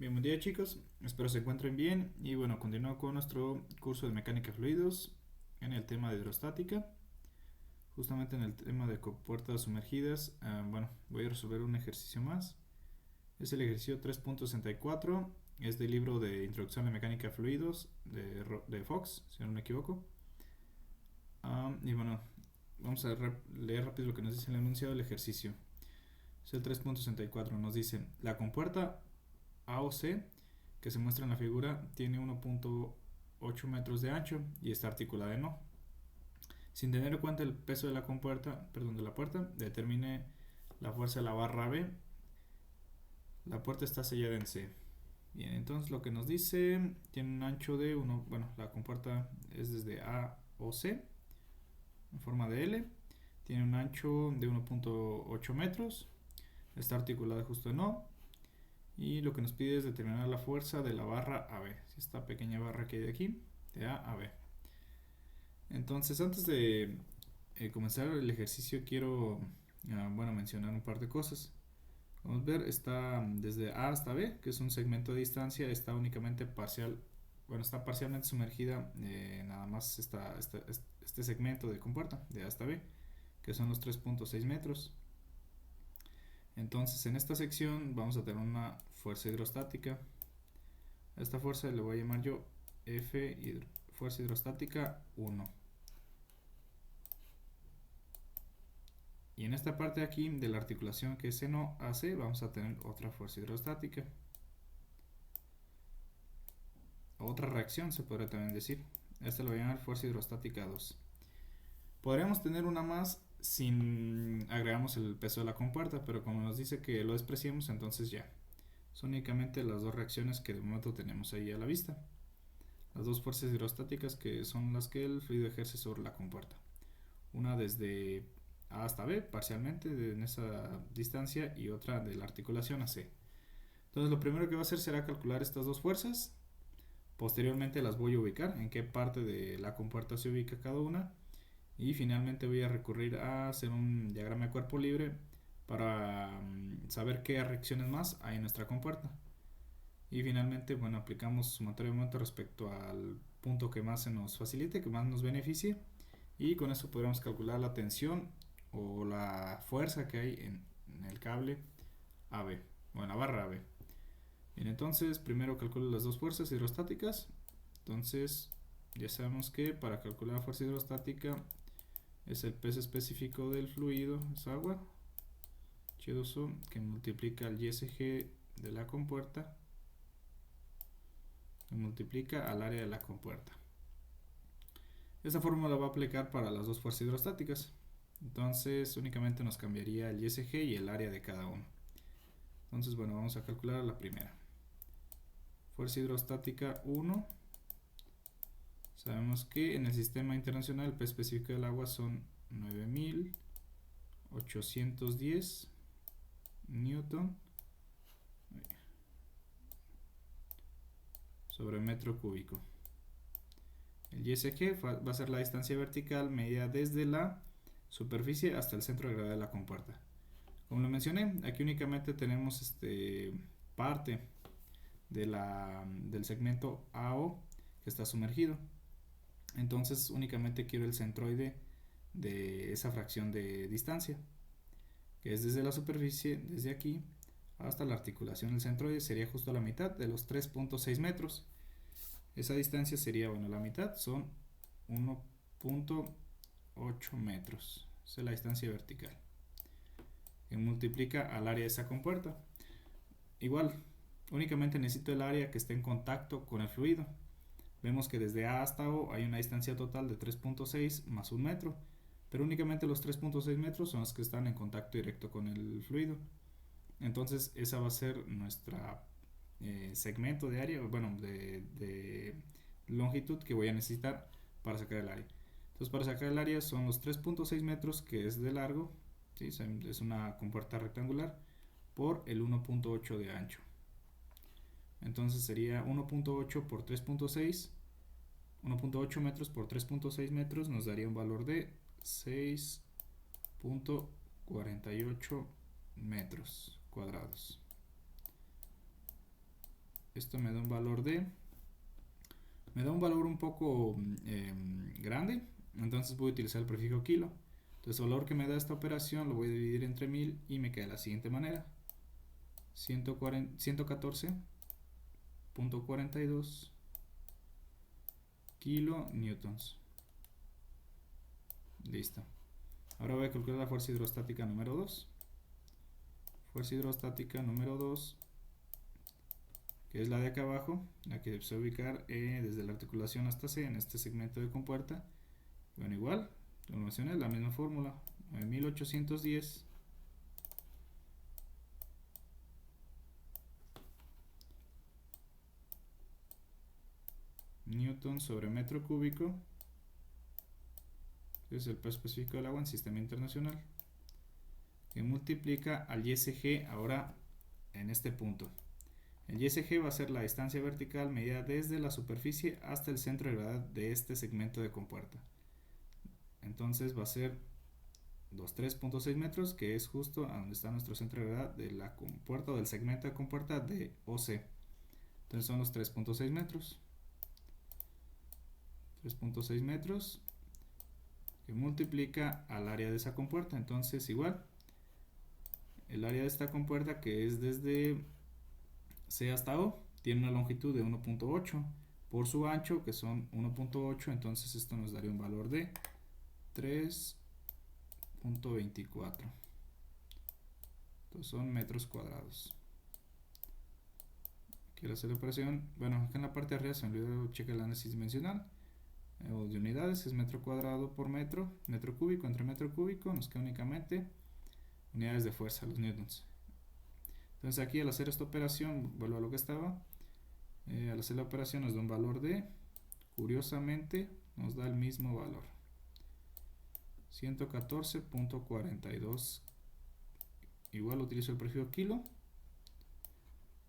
Bien, buen día chicos, espero se encuentren bien y bueno, continúo con nuestro curso de mecánica de fluidos en el tema de hidrostática, justamente en el tema de compuertas sumergidas. Bueno, voy a resolver un ejercicio más, es el ejercicio 3.64, es del libro de Introducción a la Mecánica de Fluidos de Fox, si no me equivoco. Y bueno, vamos a leer rápido lo que nos dice el enunciado del ejercicio. Es el 3.64, nos dice, la compuerta A o C que se muestra en la figura tiene 1.8 metros de ancho y está articulada en O. Sin tener en cuenta el peso de la puerta, determine la fuerza de la barra B. La puerta está sellada en C. Bien, entonces lo que nos dice, tiene un ancho de la compuerta es desde A o C, en forma de L. Tiene un ancho de 1.8 metros. Está articulada justo en O. Y lo que nos pide es determinar la fuerza de la barra AB, esta pequeña barra que hay de aquí, de A a B. Entonces, antes de comenzar el ejercicio, quiero mencionar un par de cosas. Vamos a ver, está desde A hasta B, que es un segmento de distancia, está únicamente está parcialmente sumergida, nada más este segmento de compuerta, de A hasta B, que son los 3.6 metros. Entonces, en esta sección vamos a tener una fuerza hidrostática. A esta fuerza le voy a llamar yo fuerza hidrostática 1. Y en esta parte de aquí de la articulación que es seno AC vamos a tener otra fuerza hidrostática. Otra reacción se podría también decir. Esta lo voy a llamar fuerza hidrostática 2. Podríamos tener una más sin agregamos el peso de la compuerta, pero como nos dice que lo despreciemos, entonces ya. Son únicamente las dos reacciones que de momento tenemos ahí a la vista. Las dos fuerzas hidrostáticas que son las que el fluido ejerce sobre la compuerta. Una desde A hasta B, parcialmente en esa distancia, y otra de la articulación a C. Entonces lo primero que va a hacer será calcular estas dos fuerzas. Posteriormente las voy a ubicar, en qué parte de la compuerta se ubica cada una. Y finalmente voy a recurrir a hacer un diagrama de cuerpo libre para saber qué reacciones más hay en nuestra compuerta. Y finalmente, bueno, aplicamos sumatorio de momento respecto al punto que más se nos facilite, que más nos beneficie. Y con eso podremos calcular la tensión o la fuerza que hay en el cable AB, o en la barra AB. Bien, entonces primero calculo las dos fuerzas hidrostáticas. Entonces ya sabemos que para calcular la fuerza hidrostática es el peso específico del fluido, es agua, H2O, que multiplica el ISG de la compuerta, que multiplica al área de la compuerta. Esta fórmula va a aplicar para las dos fuerzas hidrostáticas. Entonces únicamente nos cambiaría el ISG y el área de cada uno. Entonces bueno, vamos a calcular la primera. Fuerza hidrostática 1. Sabemos que en el sistema internacional el peso específico del agua son 9810 newton sobre metro cúbico. El ISG va a ser la distancia vertical medida desde la superficie hasta el centro de gravedad de la compuerta. Como lo mencioné, aquí únicamente tenemos parte del segmento AO que está sumergido. Entonces únicamente quiero el centroide de esa fracción de distancia, que es desde la superficie, desde aquí, hasta la articulación. El centroide sería justo la mitad de los 3.6 metros. Esa distancia sería, la mitad son 1.8 metros. Esa es la distancia vertical, que multiplica al área de esa compuerta. Igual, únicamente necesito el área que esté en contacto con el fluido. Vemos que desde A hasta O hay una distancia total de 3.6 más 1 metro, pero únicamente los 3.6 metros son los que están en contacto directo con el fluido. Entonces esa va a ser nuestra segmento de área, de longitud que voy a necesitar para sacar el área. Entonces para sacar el área son los 3.6 metros que es de largo, ¿sí? Es una compuerta rectangular, por el 1.8 de ancho. Entonces sería 1.8 por 3.6, 1.8 metros por 3.6 metros nos daría un valor de 6.48 metros cuadrados. esto me da un valor de, me da un valor un poco grande, entonces voy a utilizar el prefijo kilo. Entonces el valor que me da esta operación lo voy a dividir entre 1000 y me queda de la siguiente manera: 114.42 kilonewtons. Listo. Ahora voy a calcular la fuerza hidrostática número 2. Fuerza hidrostática número 2, que es la de acá abajo, la que se va a ubicar desde la articulación hasta C, en este segmento de compuerta. Bueno, igual, como mencioné, la misma fórmula: 9810 newton sobre metro cúbico, que es el peso específico del agua en sistema internacional, que multiplica al ISG ahora en este punto. El ISG va a ser la distancia vertical medida desde la superficie hasta el centro de gravedad de este segmento de compuerta. Entonces va a ser los 3.6 metros, que es justo a donde está nuestro centro de gravedad de la compuerta o del segmento de compuerta de OC. Entonces son los 3.6 metros. 3.6 metros que multiplica al área de esa compuerta. Entonces igual, el área de esta compuerta, que es desde C hasta O, tiene una longitud de 1.8 por su ancho, que son 1.8. Entonces esto nos daría un valor de 3.24. Entonces son metros cuadrados. Quiero hacer la operación. Bueno, acá en la parte de arriba se me olvidó checar el análisis dimensional o de unidades. Es metro cuadrado por metro, metro cúbico entre metro cúbico. Nos queda únicamente unidades de fuerza, los newtons. Entonces aquí, al hacer esta operación, vuelvo a lo que estaba. Al hacer la operación nos da un valor de, curiosamente, nos da el mismo valor: 114.42. Igual utilizo el prefijo kilo.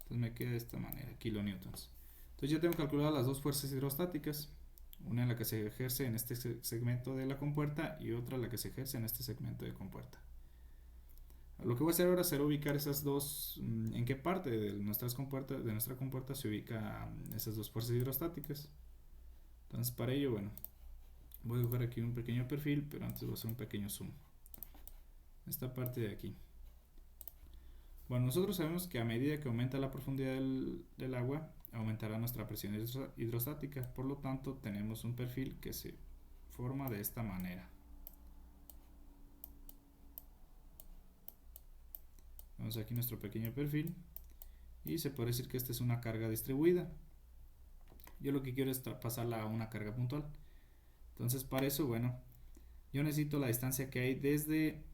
Entonces me queda de esta manera: kilonewtons. Entonces ya tengo calculadas las dos fuerzas hidrostáticas. Una en la que se ejerce en este segmento de la compuerta y otra en la que se ejerce en este segmento de compuerta. Lo que voy a hacer ahora será ubicar esas dos, en qué parte de nuestra compuerta se ubican esas dos fuerzas hidrostáticas. Entonces para ello, bueno, voy a dibujar aquí un pequeño perfil, pero antes voy a hacer un pequeño zoom. Esta parte de aquí. Bueno, nosotros sabemos que a medida que aumenta la profundidad del agua, aumentará nuestra presión hidrostática. Por lo tanto, tenemos un perfil que se forma de esta manera. Vemos aquí nuestro pequeño perfil y se puede decir que esta es una carga distribuida. Yo lo que quiero es pasarla a una carga puntual. Entonces para eso, bueno, yo necesito la distancia que hay desde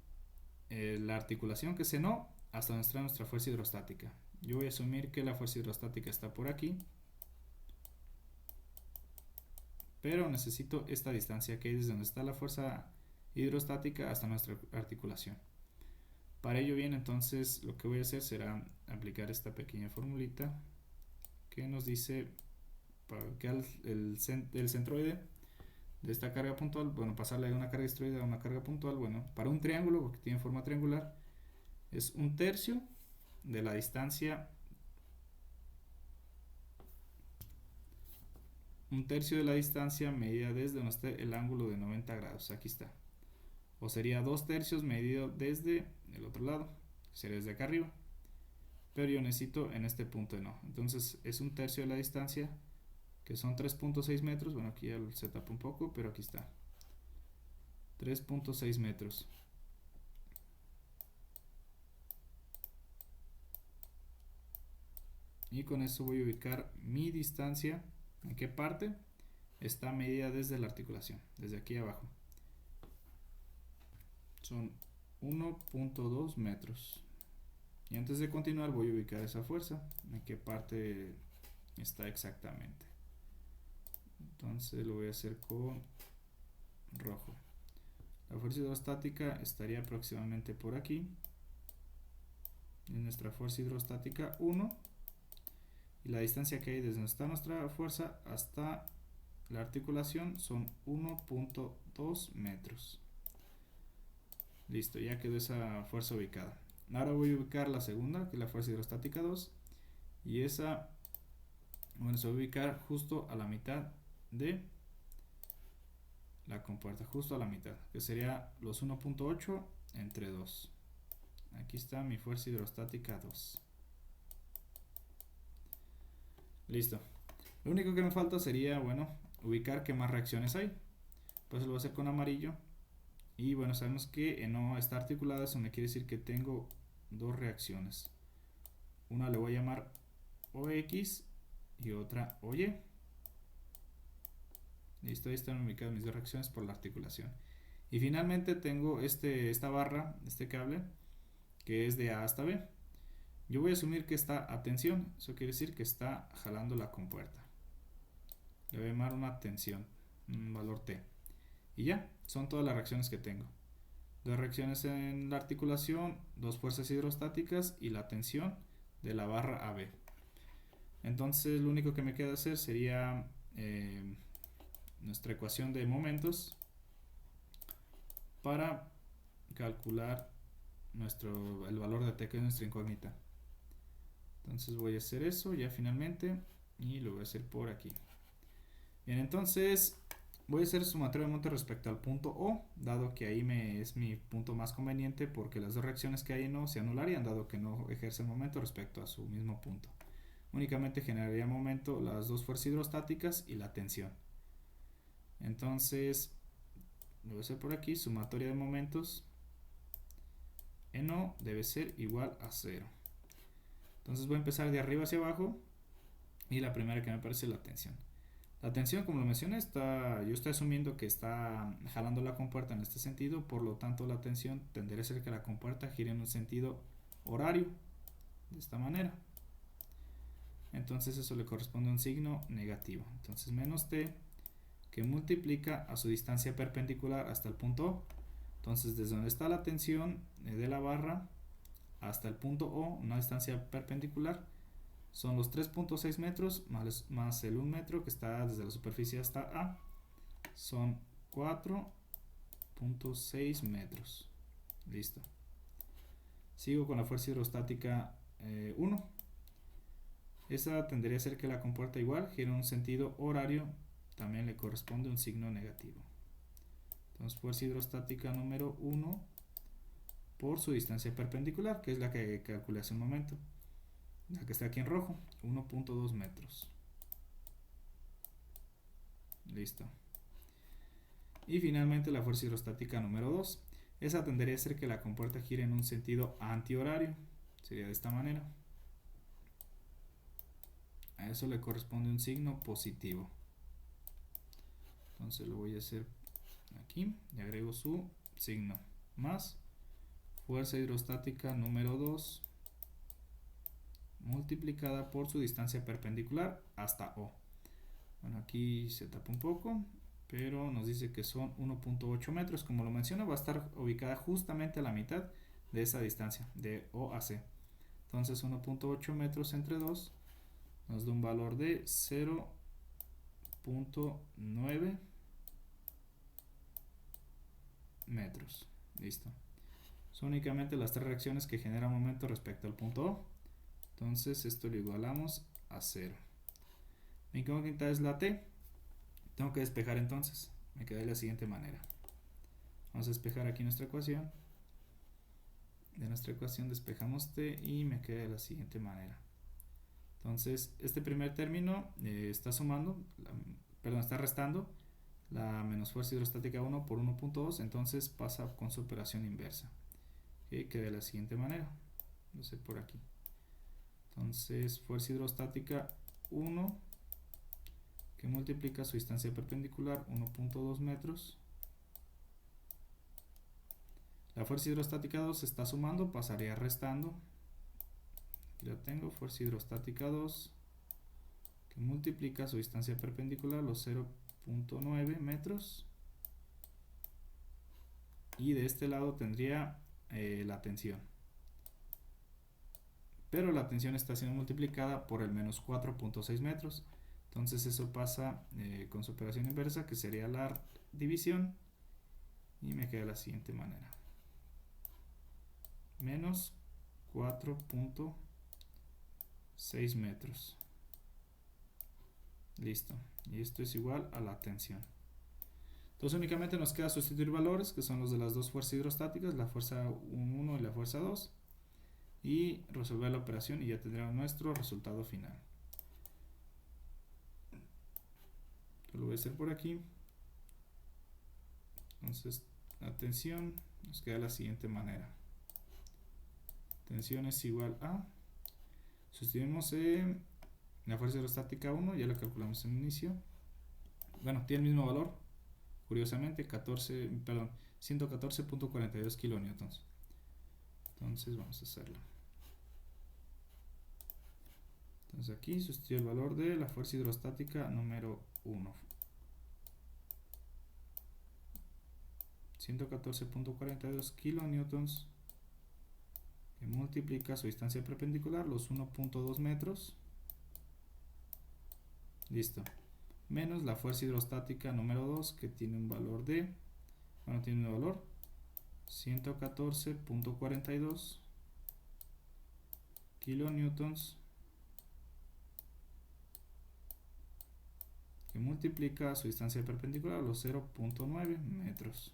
la articulación, que es NO, hasta donde está nuestra fuerza hidrostática. Yo voy a asumir que la fuerza hidrostática está por aquí, pero necesito esta distancia que hay desde donde está la fuerza hidrostática hasta nuestra articulación. Para ello bien, entonces lo que voy a hacer será aplicar esta pequeña formulita que nos dice, para ubicar el centroide de esta carga puntual, bueno, pasarle de una carga distribuida a una carga puntual. Bueno, para un triángulo, porque tiene forma triangular, es un tercio de la distancia, medida desde donde esté el ángulo de 90 grados. Aquí está. O sería 2/3 medido desde el otro lado, que sería desde acá arriba. Pero yo necesito en este punto de no. Entonces es un tercio de la distancia, que son 3.6 metros. Bueno, aquí ya se tapa un poco, pero aquí está. 3.6 metros. Y con eso voy a ubicar mi distancia. ¿En qué parte? Está medida desde la articulación, desde aquí abajo. Son 1.2 metros. Y antes de continuar voy a ubicar esa fuerza. ¿En qué parte está exactamente? Entonces lo voy a hacer con rojo. La fuerza hidrostática estaría aproximadamente por aquí. Es nuestra fuerza hidrostática 1. Y la distancia que hay desde donde está nuestra fuerza hasta la articulación son 1.2 metros. Listo, ya quedó esa fuerza ubicada. Ahora voy a ubicar la segunda, que es la fuerza hidrostática 2. Y esa Bueno, se va a ubicar justo a la mitad de la compuerta, justo a la mitad, que sería los 1.8 entre 2. Aquí está mi fuerza hidrostática 2. Listo. Lo único que me falta sería, bueno, ubicar qué más reacciones hay. Pues lo voy a hacer con amarillo. Y bueno, sabemos que no está articulada, eso me quiere decir que tengo dos reacciones. Una le voy a llamar OX y otra OY. Listo, ahí están ubicadas mis dos reacciones por la articulación. Y finalmente tengo esta barra, este cable, que es de A hasta B. Yo voy a asumir que está a tensión, eso quiere decir que está jalando la compuerta. Le voy a llamar una tensión, un valor T. Y ya, son todas las reacciones que tengo. Dos reacciones en la articulación, dos fuerzas hidrostáticas y la tensión de la barra AB. Entonces lo único que me queda hacer sería nuestra ecuación de momentos para calcular el valor de T, que es nuestra incógnita. Entonces voy a hacer eso ya finalmente y lo voy a hacer por aquí. Bien, entonces voy a hacer sumatorio de momento respecto al punto O, dado que ahí es mi punto más conveniente, porque las dos reacciones que hay en O se anularían, dado que no ejerce el momento respecto a su mismo punto. Únicamente generaría momento las dos fuerzas hidrostáticas y la tensión. Entonces lo voy a hacer por aquí, sumatoria de momentos en O debe ser igual a 0. Entonces voy a empezar de arriba hacia abajo y la primera que me aparece es la tensión. La tensión, como lo mencioné, yo estoy asumiendo que está jalando la compuerta en este sentido, por lo tanto la tensión tendría a ser que la compuerta gire en un sentido horario, de esta manera. Entonces eso le corresponde a un signo negativo. Entonces menos T, que multiplica a su distancia perpendicular hasta el punto O. Entonces desde donde está la tensión de la barra hasta el punto O, una distancia perpendicular, son los 3.6 metros más el 1 metro que está desde la superficie hasta A, son 4.6 metros. Listo. Sigo con la fuerza hidrostática 1. Esa tendría a ser que la compuerta igual gira en un sentido horario, también le corresponde un signo negativo. Entonces fuerza hidrostática número 1 por su distancia perpendicular, que es la que calculé hace un momento, la que está aquí en rojo, 1.2 metros. Listo. Y finalmente la fuerza hidrostática número 2. Esa tendría a ser que la compuerta gire en un sentido antihorario. Sería de esta manera. A eso le corresponde un signo positivo. Entonces lo voy a hacer aquí y agrego su signo. Más fuerza hidrostática número 2 multiplicada por su distancia perpendicular hasta O. Bueno, aquí se tapa un poco, pero nos dice que son 1.8 metros. Como lo menciona, va a estar ubicada justamente a la mitad de esa distancia, de O a C. Entonces 1.8 metros entre 2 nos da un valor de 0.9 metros. Listo. Son únicamente las tres reacciones que generan momento respecto al punto O. Entonces esto lo igualamos a 0. Mi incógnita es la T. Tengo que despejar entonces. Me queda de la siguiente manera. Vamos a despejar aquí nuestra ecuación. De nuestra ecuación despejamos T y me queda de la siguiente manera. Entonces este primer término está restando la menos fuerza hidrostática 1 por 1.2, entonces pasa con su operación inversa. Que queda de la siguiente manera. Lo sé por aquí. Entonces fuerza hidrostática 1 que multiplica su distancia perpendicular 1.2 metros. La fuerza hidrostática 2 se está sumando, pasaría restando. Aquí la tengo, fuerza hidrostática 2 que multiplica su distancia perpendicular los 0.9 metros. Y de este lado tendría la tensión. Pero la tensión está siendo multiplicada por el menos 4.6 metros. Entonces eso pasa con su operación inversa, que sería la división, y me queda de la siguiente manera. Menos 4.6 metros. Listo. Y esto es igual a la tensión. Entonces únicamente nos queda sustituir valores, que son los de las dos fuerzas hidrostáticas, la fuerza 1 y la fuerza 2, y resolver la operación y ya tendremos nuestro resultado final. Yo lo voy a hacer por aquí. Entonces la tensión nos queda de la siguiente manera. Tensión es igual a, sustituimos la fuerza hidrostática 1, ya la calculamos en el inicio. Bueno, tiene el mismo valor, curiosamente, 114.42 kilonewtons. Entonces vamos a hacerlo. Entonces aquí sustituyo el valor de la fuerza hidrostática número 1. 114.42 kilonewtons, que multiplica su distancia perpendicular, los 1.2 metros. Listo. Menos la fuerza hidrostática número 2, que tiene un valor de, bueno, tiene un valor 114.42 kilonewtons, que multiplica su distancia perpendicular, los 0.9 metros.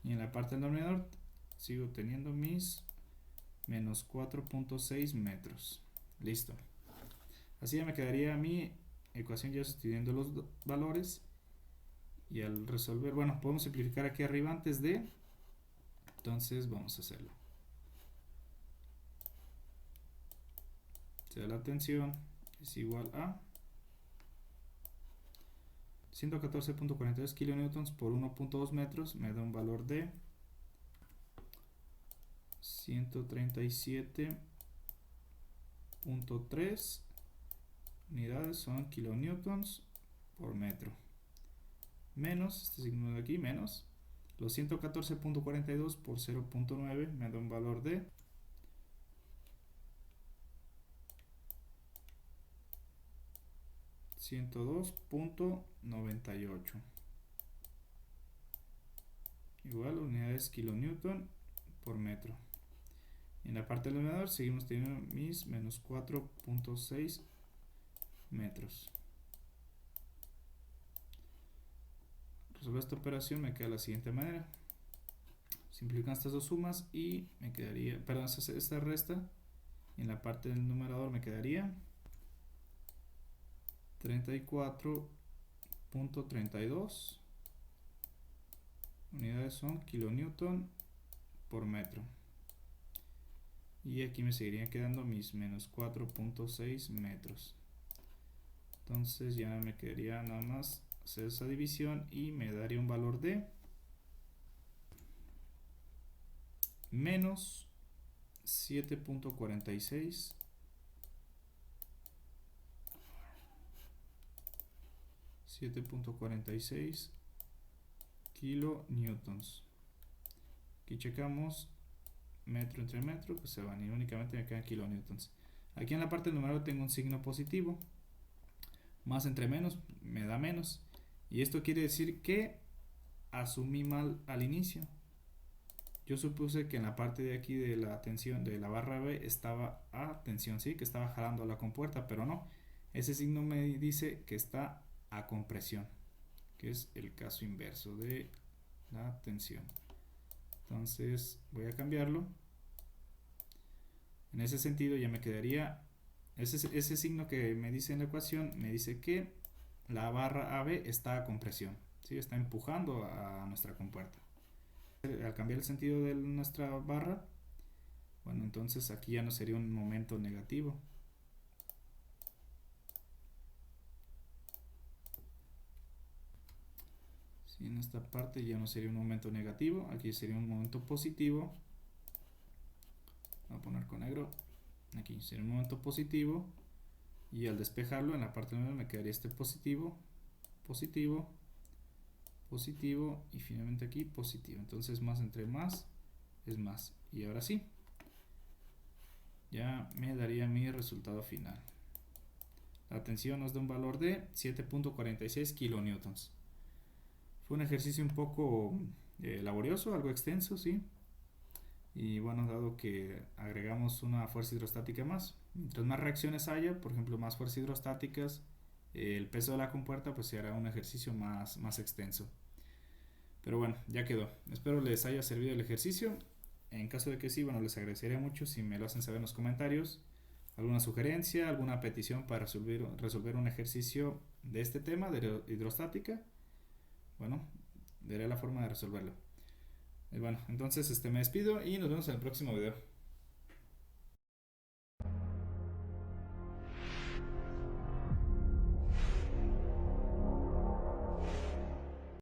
Y en la parte del denominador sigo teniendo mis menos 4.6 metros. Listo. Así ya me quedaría mi ecuación ya sustituyendo los valores. Y al resolver, bueno, podemos simplificar aquí arriba antes de. Entonces vamos a hacerlo. O sea, la tensión es igual a 114.42 kilonewtons por 1.2 metros, me da un valor de 137.3 unidades, son kilonewtons por metro, menos este signo de aquí, menos los 114.42 por 0.9 me da un valor de 102.98 igual unidades kilonewton por metro. En la parte del denominador seguimos teniendo mis menos 4.6 metros. Resolver esta operación me queda de la siguiente manera. Simplifican estas dos sumas y me quedaría, perdón, esta resta. En la parte del numerador me quedaría 34.32 unidades son kilonewton por metro. Y aquí me seguirían quedando mis menos 4.6 metros. Entonces ya me quedaría nada más hacer esa división y me daría un valor de menos 7.46 kilonewtons. Aquí checamos metro entre metro, que se van y únicamente me quedan kilonewtons. Aquí en la parte del numerador tengo un signo positivo, más entre menos me da menos, y esto quiere decir que asumí mal al inicio. Yo supuse que en la parte de aquí de la tensión de la barra B estaba a tensión, sí, que estaba jalando la compuerta, pero no, ese signo me dice que está a compresión, que es el caso inverso de la tensión. Entonces voy a cambiarlo. En ese sentido ya me quedaría ese signo que me dice en la ecuación, me dice que la barra AB está a compresión, ¿sí? Está empujando a nuestra compuerta. Al cambiar el sentido de nuestra barra, bueno, entonces aquí ya no sería un momento negativo. Sí, en esta parte ya no sería un momento negativo, aquí sería un momento positivo. Voy a poner con negro. Aquí sería un momento positivo. Y al despejarlo en la parte nueva me quedaría este positivo, positivo, positivo y finalmente aquí positivo. Entonces más entre más es más. Y ahora sí, ya me daría mi resultado final. La tensión nos da un valor de 7.46 kilonewtons. Fue un ejercicio un poco laborioso, algo extenso, sí. Y bueno, dado que agregamos una fuerza hidrostática más, mientras más reacciones haya, por ejemplo, más fuerzas hidrostáticas, el peso de la compuerta pues se hará un ejercicio más extenso. Pero bueno, ya quedó. Espero les haya servido el ejercicio. En caso de que sí, bueno, les agradecería mucho si me lo hacen saber en los comentarios. ¿Alguna sugerencia, alguna petición para resolver un ejercicio de este tema, de hidrostática? Bueno, veré la forma de resolverlo. Y bueno, entonces me despido y nos vemos en el próximo video.